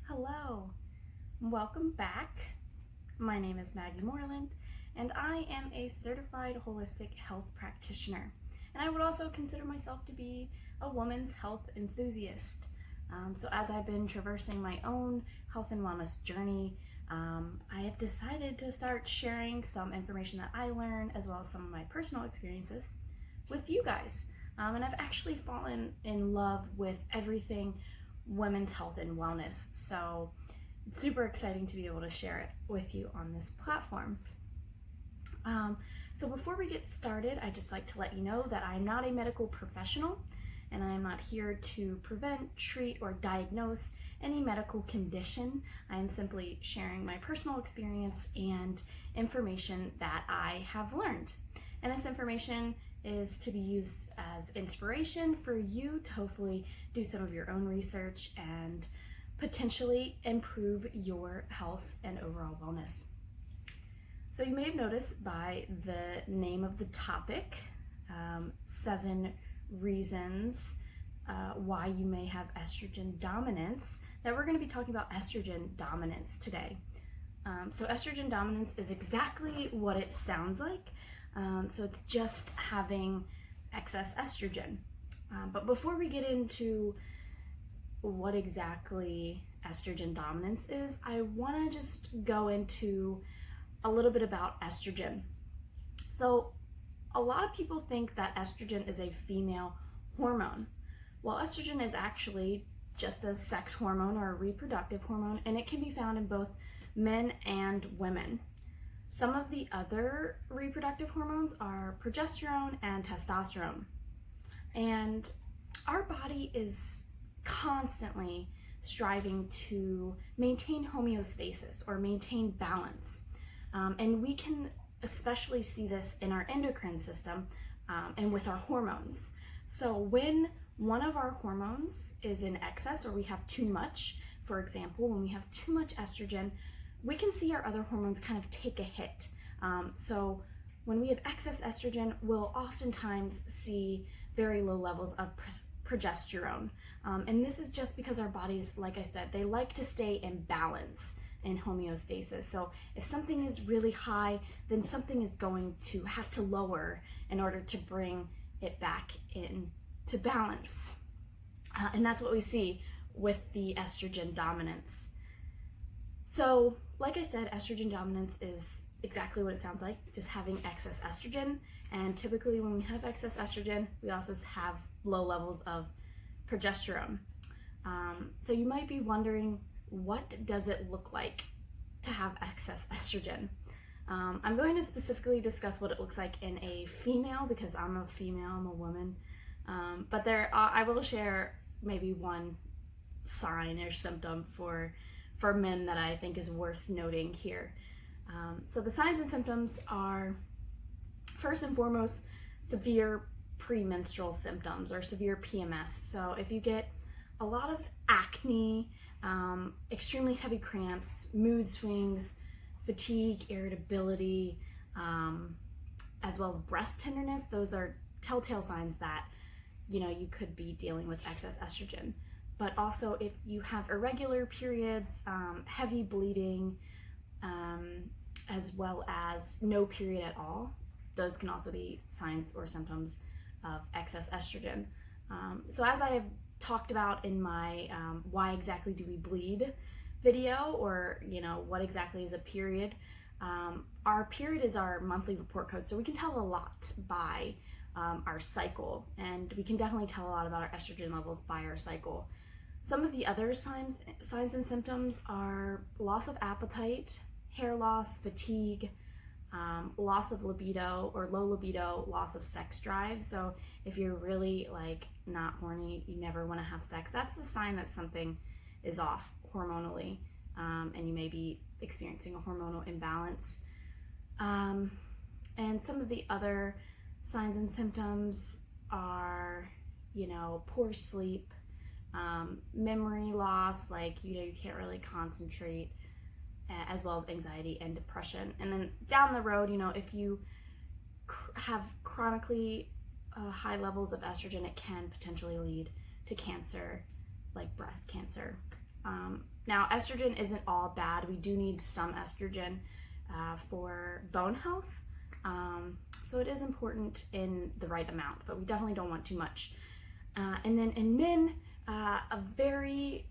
Hello, welcome back. My name is Maggie Moreland, and I am a certified holistic health practitioner. And I would also consider myself to be a woman's health enthusiast. So as I've been traversing my own health and wellness journey, I have decided to start sharing some information that I learned as well as some of my personal experiences with you guys. And I've actually fallen in love with everything women's health and wellness. So it's super exciting to be able to share it with you on this platform. So before we get started, I'd just like to let you know that I'm not a medical professional and I am not here to prevent, treat, or diagnose any medical condition. I am simply sharing my personal experience and information that I have learned. And this information is to be used as inspiration for you to hopefully do some of your own research and potentially improve your health and overall wellness. So you may have noticed by the name of the topic, 7 reasons why you may have estrogen dominance, that we're going to be talking about estrogen dominance today. So estrogen dominance is exactly what it sounds like. So it's just having excess estrogen. But before we get into what exactly estrogen dominance is, I want to just go into a little bit about estrogen. So a lot of people think that estrogen is a female hormone. Well, estrogen is actually just a sex hormone or a reproductive hormone, and it can be found in both men and women. Some of the other reproductive hormones are progesterone and testosterone. And our body is constantly striving to maintain homeostasis or maintain balance. And we can especially see this in our endocrine system and with our hormones. So when one of our hormones is in excess or we have too much, for example, when we have too much estrogen, we can see our other hormones kind of take a hit. So when we have excess estrogen, we'll oftentimes see very low levels of progesterone. And this is just because our bodies, like I said, they like to stay in balance and homeostasis. So if something is really high, then something is going to have to lower in order to bring it back into balance. And that's what we see with the estrogen dominance. So, like I said, estrogen dominance is exactly what it sounds like, just having excess estrogen. And typically when we have excess estrogen, we also have low levels of progesterone. So you might be wondering, what does it look like to have excess estrogen? I'm going to specifically discuss what it looks like in a female because I'm a female, I'm a woman. But I will share maybe one sign or symptom for men that I think is worth noting here. So the signs and symptoms are, first and foremost, severe premenstrual symptoms or severe PMS. So if you get a lot of acne, extremely heavy cramps, mood swings, fatigue, irritability, as well as breast tenderness, those are telltale signs that you could be dealing with excess estrogen. But also if you have irregular periods, heavy bleeding, as well as no period at all, those can also be signs or symptoms of excess estrogen. So as I have talked about in my why exactly do we bleed video, or what exactly is a period, our period is our monthly report code, so we can tell a lot by our cycle, and we can definitely tell a lot about our estrogen levels by our cycle. Some of the other signs and symptoms are loss of appetite, hair loss, fatigue, loss of libido or low libido, loss of sex drive. So if you're really not horny, you never want to have sex, that's a sign that something is off hormonally, and you may be experiencing a hormonal imbalance. And some of the other signs and symptoms are, poor sleep, memory loss, you can't really concentrate, as well as anxiety and depression. And then down the road, if you have chronically high levels of estrogen, it can potentially lead to cancer, like breast cancer. Now, estrogen isn't all bad. We do need some estrogen for bone health. So it is important in the right amount, but we definitely don't want too much. And then in men, a very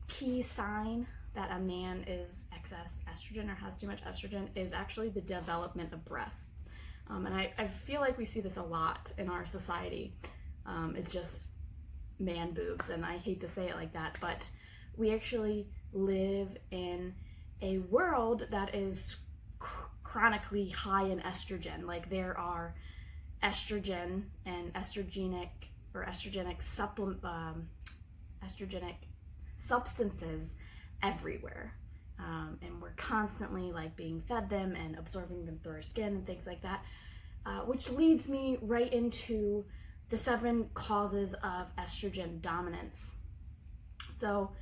key sign that a man is excess estrogen or has too much estrogen is actually the development of breasts. And I feel like we see this a lot in our society. It's just man boobs, and I hate to say it like that, but we actually live in a world that is chronically high in estrogen. Like, there are estrogen and estrogenic substances everywhere, and we're constantly like being fed them and absorbing them through our skin and things like that, which leads me right into the 7 causes of estrogen dominance. So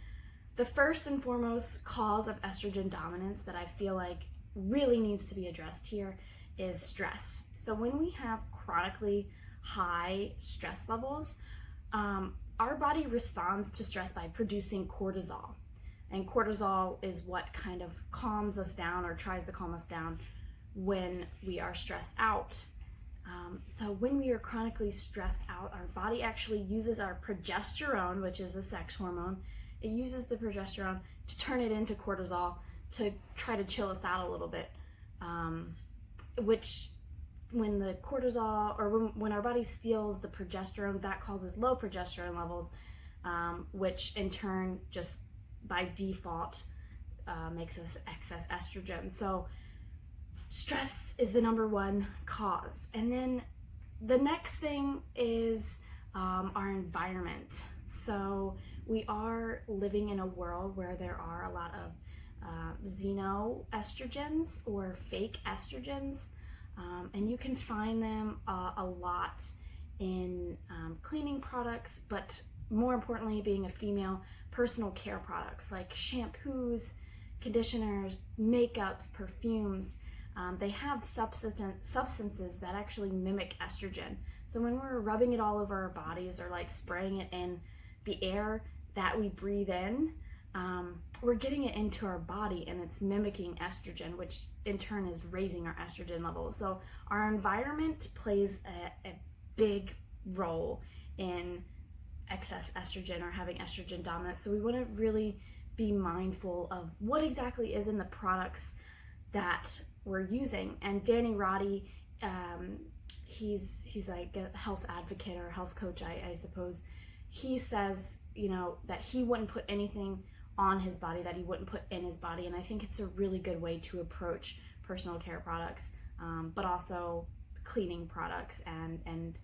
the first and foremost cause of estrogen dominance that I feel like really needs to be addressed here is stress. So when we have chronically high stress levels, our body responds to stress by producing cortisol. And cortisol is what kind of calms us down or tries to calm us down when we are stressed out. So when we are chronically stressed out, our body actually uses our progesterone, which is the sex hormone. It uses the progesterone to turn it into cortisol to try to chill us out a little bit, which when the cortisol, or when our body steals the progesterone, that causes low progesterone levels, which in turn just by default makes us excess estrogen. So stress is the number one cause. And then the next thing is our environment. So we are living in a world where there are a lot of xenoestrogens or fake estrogens, and you can find them a lot in cleaning products, but more importantly, being a female, personal care products like shampoos, conditioners, makeups, perfumes. They have substances that actually mimic estrogen. So when we're rubbing it all over our bodies or like spraying it in the air that we breathe in, we're getting it into our body and it's mimicking estrogen, which in turn is raising our estrogen levels. So our environment plays a big role in excess estrogen or having estrogen dominance. So we want to really be mindful of what exactly is in the products that we're using. And Danny Roddy, he's like a health advocate or health coach, I suppose. He says, that he wouldn't put anything on his body that he wouldn't put in his body. And I think it's a really good way to approach personal care products, but also cleaning products and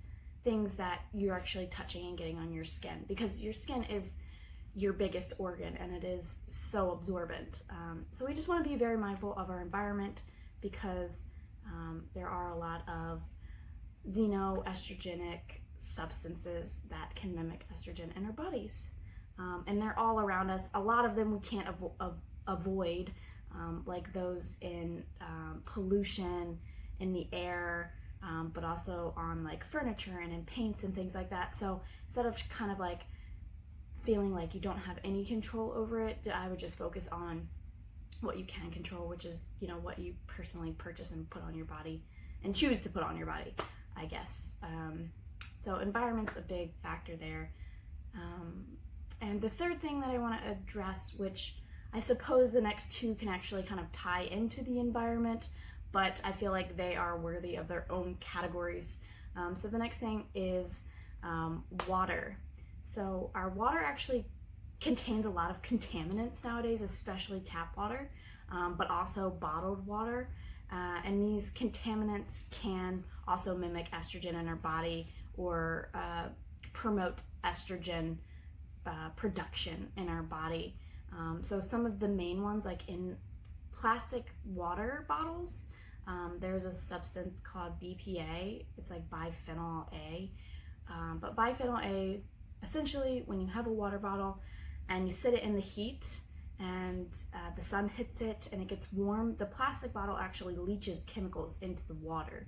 things that you're actually touching and getting on your skin, because your skin is your biggest organ and it is so absorbent. So we just want to be very mindful of our environment, because there are a lot of xenoestrogenic substances that can mimic estrogen in our bodies. And they're all around us. A lot of them we can't avoid, like those in pollution, in the air, but also on like furniture and in paints and things like that. So instead of kind of like feeling like you don't have any control over it, I would just focus on what you can control, which is, what you personally purchase and put on your body and choose to put on your body, I guess. So environment's a big factor there. And the third thing that I want to address, which I suppose the next two can actually kind of tie into the environment, but I feel like they are worthy of their own categories. So the next thing is water. So our water actually contains a lot of contaminants nowadays, especially tap water, but also bottled water. And these contaminants can also mimic estrogen in our body or promote estrogen production in our body. So some of the main ones, like in plastic water bottles, there's a substance called BPA. It's like biphenyl A. But biphenyl A, essentially, when you have a water bottle and you sit it in the heat and the sun hits it and it gets warm, the plastic bottle actually leaches chemicals into the water,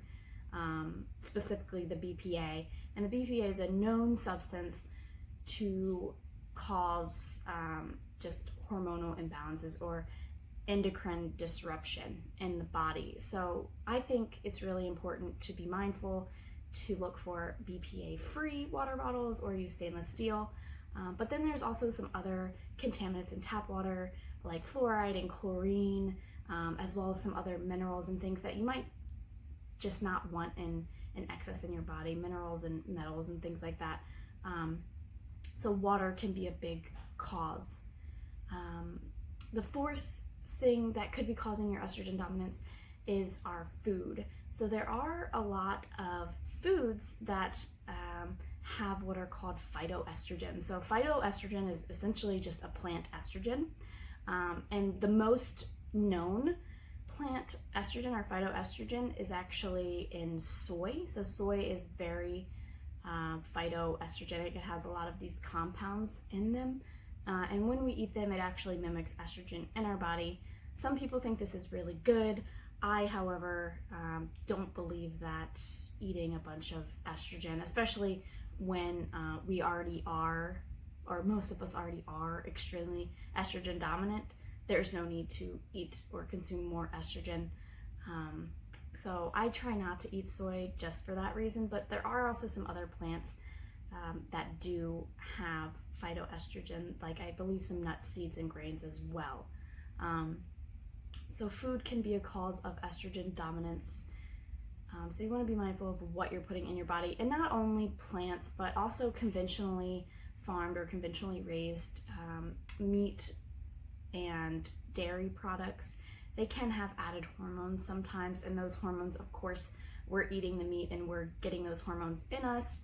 specifically the BPA. And the BPA is a known substance to cause just hormonal imbalances or endocrine disruption in the body. So I think it's really important to be mindful to look for BPA-free water bottles or use stainless steel. But then there's also some other contaminants in tap water like fluoride and chlorine, as well as some other minerals and things that you might just not want in excess in your body, minerals and metals and things like that. So water can be a big cause. The fourth thing that could be causing your estrogen dominance is our food. So there are a lot of foods that have what are called phytoestrogen. So phytoestrogen is essentially just a plant estrogen, and the most known plant estrogen or phytoestrogen is actually in soy. So soy is very phytoestrogenic. It has a lot of these compounds in them, and when we eat them, it actually mimics estrogen in our body. Some people think this is really good. I, however, don't believe that eating a bunch of estrogen, especially when we already are, or most of us already are, extremely estrogen dominant, there's no need to eat or consume more estrogen. So I try not to eat soy just for that reason, but there are also some other plants that do have phytoestrogen, like I believe some nuts, seeds, and grains as well. So food can be a cause of estrogen dominance. So you want to be mindful of what you're putting in your body, and not only plants, but also conventionally farmed or conventionally raised meat and dairy products. They can have added hormones sometimes, and those hormones, of course, we're eating the meat and we're getting those hormones in us.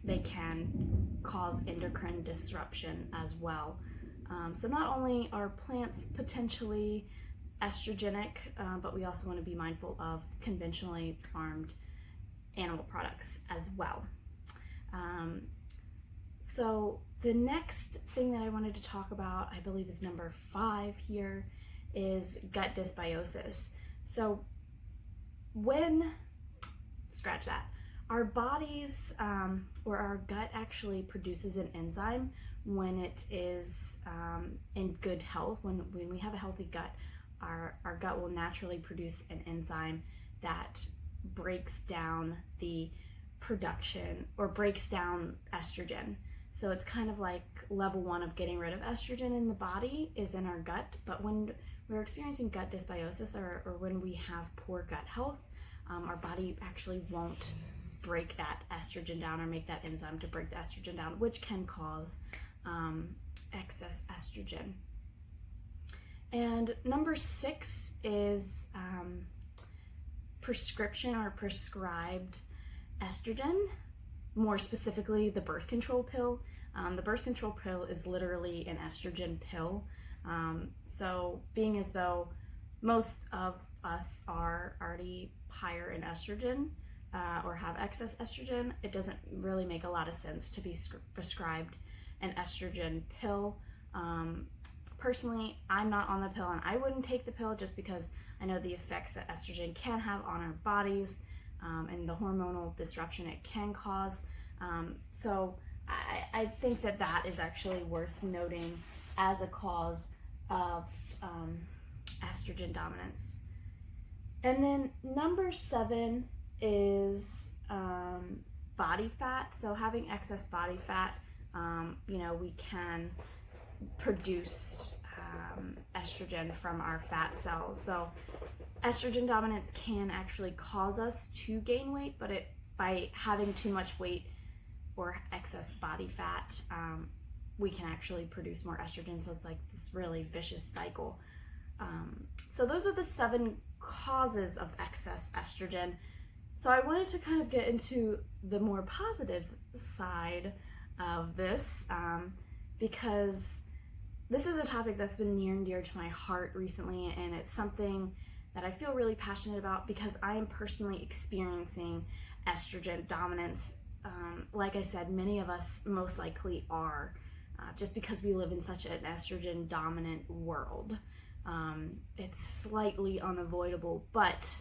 They can cause endocrine disruption as well. So not only are plants potentially estrogenic, but we also want to be mindful of conventionally farmed animal products as well. So the next thing that I wanted to talk about, I believe is number 5 here, is gut dysbiosis. So scratch that, our bodies or our gut actually produces an enzyme when it is in good health. When we have a healthy gut, our gut will naturally produce an enzyme that breaks down the production or breaks down estrogen. So it's kind of like level 1 of getting rid of estrogen in the body is in our gut. But when we're experiencing gut dysbiosis or when we have poor gut health, our body actually won't break that estrogen down or make that enzyme to break the estrogen down, which can cause excess estrogen. And number 6 is prescription or prescribed estrogen, more specifically the birth control pill. The birth control pill is literally an estrogen pill. So being as though most of us are already higher in estrogen or have excess estrogen, it doesn't really make a lot of sense to be prescribed an estrogen pill. Personally, I'm not on the pill, and I wouldn't take the pill just because I know the effects that estrogen can have on our bodies and the hormonal disruption it can cause. So I think that is actually worth noting as a cause of estrogen dominance. And then number 7 is body fat. So having excess body fat, we can produce estrogen from our fat cells. So estrogen dominance can actually cause us to gain weight, but by having too much weight or excess body fat, we can actually produce more estrogen. So it's like this really vicious cycle. So those are the 7 causes of excess estrogen. So I wanted to kind of get into the more positive side of this, because this is a topic that's been near and dear to my heart recently, and it's something that I feel really passionate about because I am personally experiencing estrogen dominance. Like I said, many of us most likely are, just because we live in such an estrogen dominant world. It's slightly unavoidable, but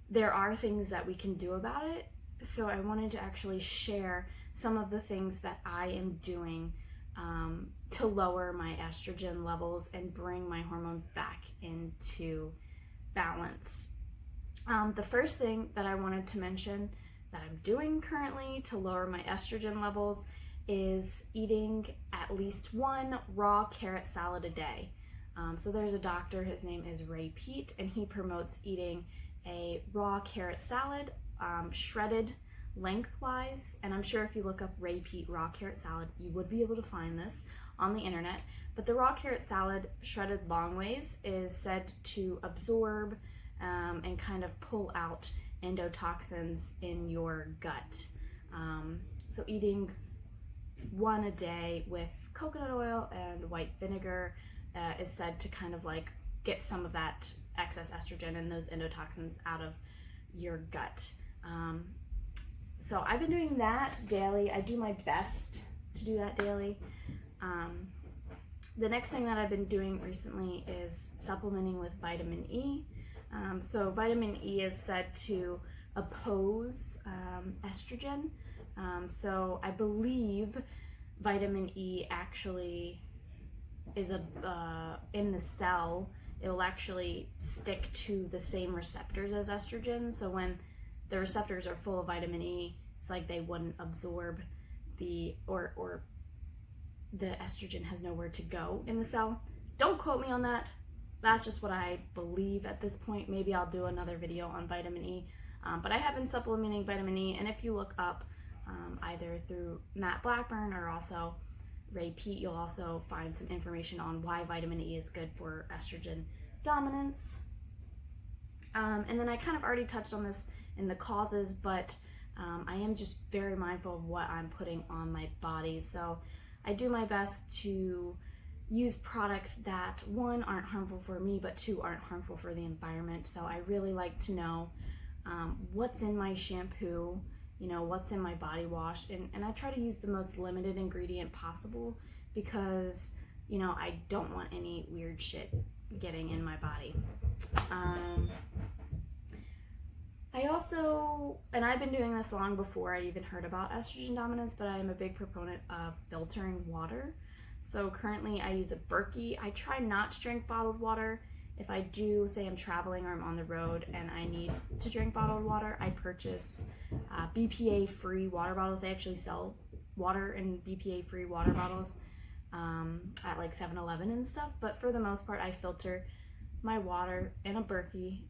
there are things that we can do about it. So I wanted to actually share some of the things that I am doing to lower my estrogen levels and bring my hormones back into balance. The first thing that I wanted to mention that I'm doing currently to lower my estrogen levels is eating at least one raw carrot salad a day. So there's a doctor, his name is Ray Peat, and he promotes eating a raw carrot salad, shredded lengthwise, and I'm sure if you look up Ray Peat raw carrot salad, you would be able to find this on the internet. But the raw carrot salad shredded long ways is said to absorb and kind of pull out endotoxins in your gut. So eating one a day with coconut oil and white vinegar is said to kind of like get some of that excess estrogen and those endotoxins out of your gut. So I've been doing that daily. I do my best to do that daily. The next thing that I've been doing recently is supplementing with vitamin E. So vitamin E is said to oppose estrogen. So I believe vitamin E actually is in the cell. It will actually stick to the same receptors as estrogen. So when the receptors are full of vitamin E, it's like they wouldn't absorb or the estrogen has nowhere to go in the cell. Don't quote me on that. That's just what I believe at this point. Maybe I'll do another video on vitamin E. But I have been supplementing vitamin E, and if you look up either through Matt Blackburn or also Ray Peat, you'll also find some information on why vitamin E is good for estrogen dominance. And then I kind of already touched on this in the causes, but I am just very mindful of what I'm putting on my body. So I do my best to use products that, one, aren't harmful for me, but two, aren't harmful for the environment. So I really like to know what's in my shampoo, what's in my body wash, and I try to use the most limited ingredient possible because, I don't want any weird shit getting in my body. I also, and I've been doing this long before I even heard about estrogen dominance, but I am a big proponent of filtering water. So currently I use a Berkey. I try not to drink bottled water. If I do, say I'm traveling or I'm on the road and I need to drink bottled water, I purchase BPA-free water bottles. They actually sell water in BPA-free water bottles at like 7-Eleven and stuff. But for the most part, I filter my water in a Berkey.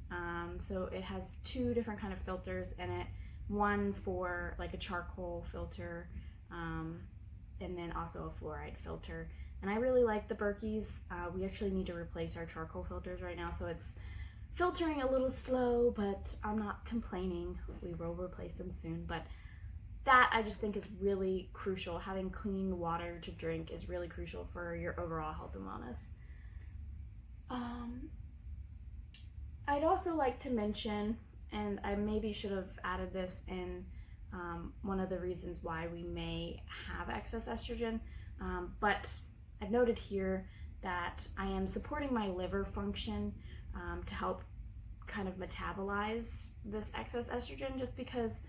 So it has two different kind of filters in it. One for like a charcoal filter, and then also a fluoride filter. And I really like the Berkeys. We actually need to replace our charcoal filters right now, so it's filtering a little slow, but I'm not complaining. We will replace them soon. But that I just think is really crucial. Having clean water to drink is really crucial for your overall health and wellness. I'd also like to mention, and I maybe should have added this in one of the reasons why we may have excess estrogen, but I've noted here that I am supporting my liver function to help kind of metabolize this excess estrogen, just because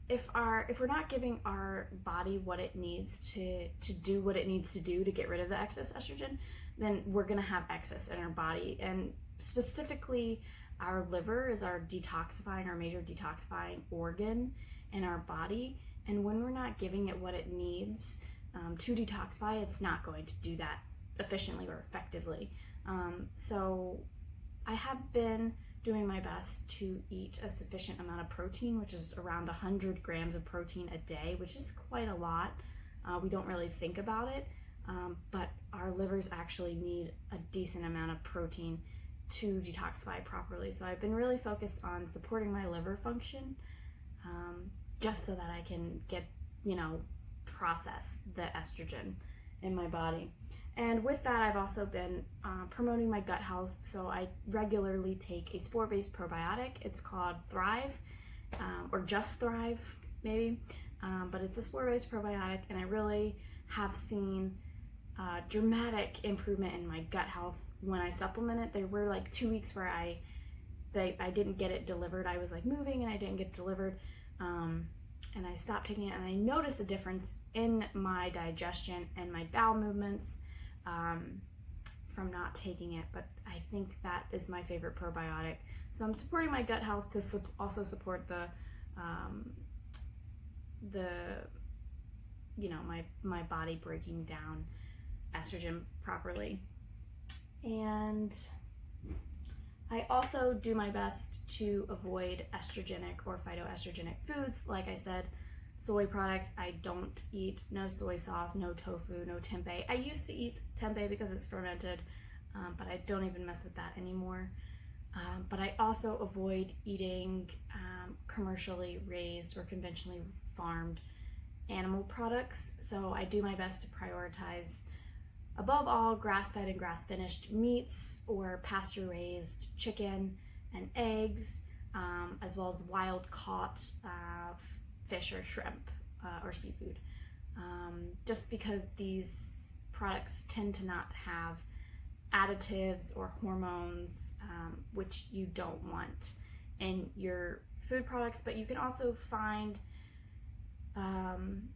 if we're not giving our body what it needs to do what it needs to do to get rid of the excess estrogen, then we're gonna have excess in our body. And specifically, our liver is our major detoxifying organ in our body, and when we're not giving it what it needs to detoxify, it's not going to do that efficiently or effectively. So I have been doing my best to eat a sufficient amount of protein, which is around 100 grams of protein a day, which is quite a lot. We don't really think about it, but our livers actually need a decent amount of protein to detoxify properly. So I've been really focused on supporting my liver function, just so that I can get, process the estrogen in my body. And with that, I've also been promoting my gut health. So I regularly take a spore-based probiotic. It's called Thrive, or just Thrive maybe, but it's a spore-based probiotic, and I really have seen dramatic improvement in my gut health when I supplement it. There were like 2 weeks where I didn't get it delivered. I was like moving and I didn't get it delivered. and I stopped taking it, and I noticed a difference in my digestion and my bowel movements from not taking it. But I think that is my favorite probiotic. So I'm supporting my gut health to also support the my body breaking down estrogen properly. And I also do my best to avoid estrogenic or phytoestrogenic foods. Like I said, soy products, I don't eat. No soy sauce, no tofu, no tempeh. I used to eat tempeh because it's fermented, but I don't even mess with that anymore. But I also avoid eating commercially raised or conventionally farmed animal products. So I do my best to prioritize, above all, grass-fed and grass-finished meats or pasture-raised chicken and eggs, as well as wild-caught fish or shrimp or seafood. Just because these products tend to not have additives or hormones, which you don't want in your food products. But you can also find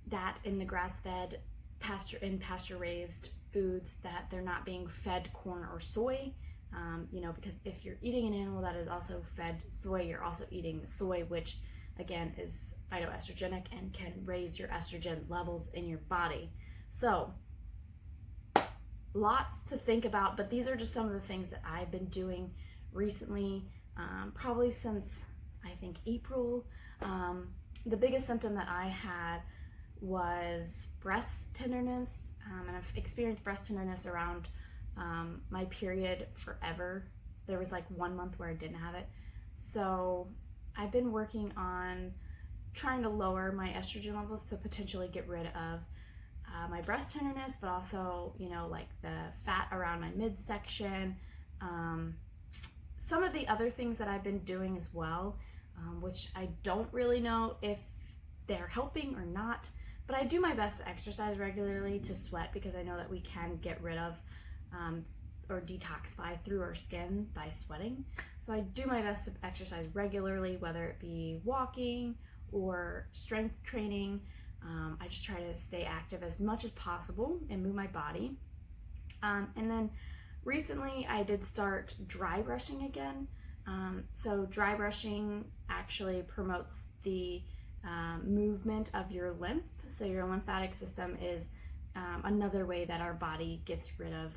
that in the grass-fed, pasture-raised foods, that they're not being fed corn or soy, because if you're eating an animal that is also fed soy, you're also eating soy, which again is phytoestrogenic and can raise your estrogen levels in your body. So lots to think about, but these are just some of the things that I've been doing recently, probably since I think April. The biggest symptom that I had was breast tenderness, and I've experienced breast tenderness around my period forever. There was like 1 month where I didn't have it. So I've been working on trying to lower my estrogen levels to potentially get rid of my breast tenderness, but also, like the fat around my midsection. Some of the other things that I've been doing as well, which I don't really know if they're helping or not, but I do my best to exercise regularly, to sweat, because I know that we can get rid of or detoxify through our skin by sweating. So I do my best to exercise regularly, whether it be walking or strength training. I just try to stay active as much as possible and move my body. And then recently I did start dry brushing again. So dry brushing actually promotes the movement of your lymph. So your lymphatic system is another way that our body gets rid of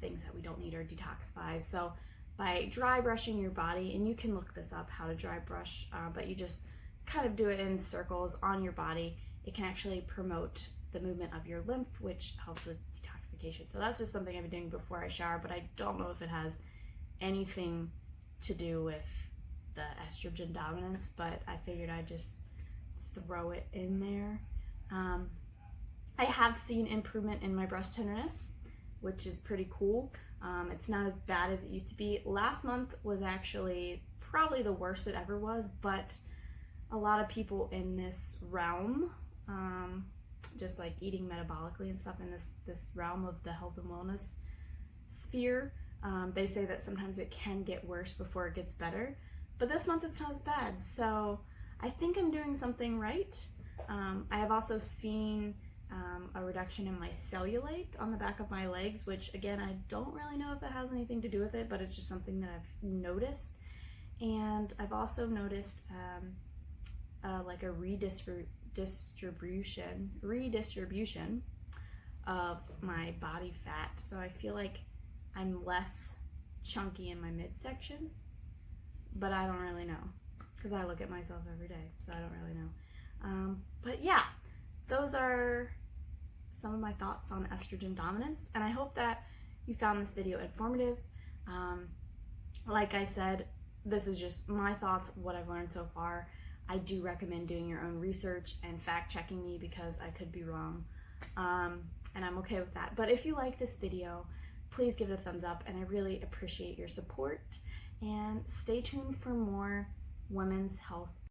things that we don't need or detoxifies. So by dry brushing your body, and you can look this up, how to dry brush, but you just kind of do it in circles on your body, it can actually promote the movement of your lymph, which helps with detoxification. So that's just something I've been doing before I shower, but I don't know if it has anything to do with the estrogen dominance, but I figured I'd just throw it in there. I have seen improvement in my breast tenderness, which is pretty cool. It's not as bad as it used to be. Last month was actually probably the worst it ever was, but a lot of people in this realm, just like eating metabolically and stuff in this realm of the health and wellness sphere, they say that sometimes it can get worse before it gets better. But this month it's not as bad, so I think I'm doing something right. I have also seen a reduction in my cellulite on the back of my legs, which again, I don't really know if it has anything to do with it, but it's just something that I've noticed. And I've also noticed like a redistribution of my body fat. So I feel like I'm less chunky in my midsection, but I don't really know, because I look at myself every day, so I don't really know. But yeah, those are some of my thoughts on estrogen dominance, and I hope that you found this video informative. Like I said, this is just my thoughts, what I've learned so far. I do recommend doing your own research and fact checking me, because I could be wrong, and I'm okay with that. But if you like this video, please give it a thumbs up, and I really appreciate your support. And stay tuned for more women's health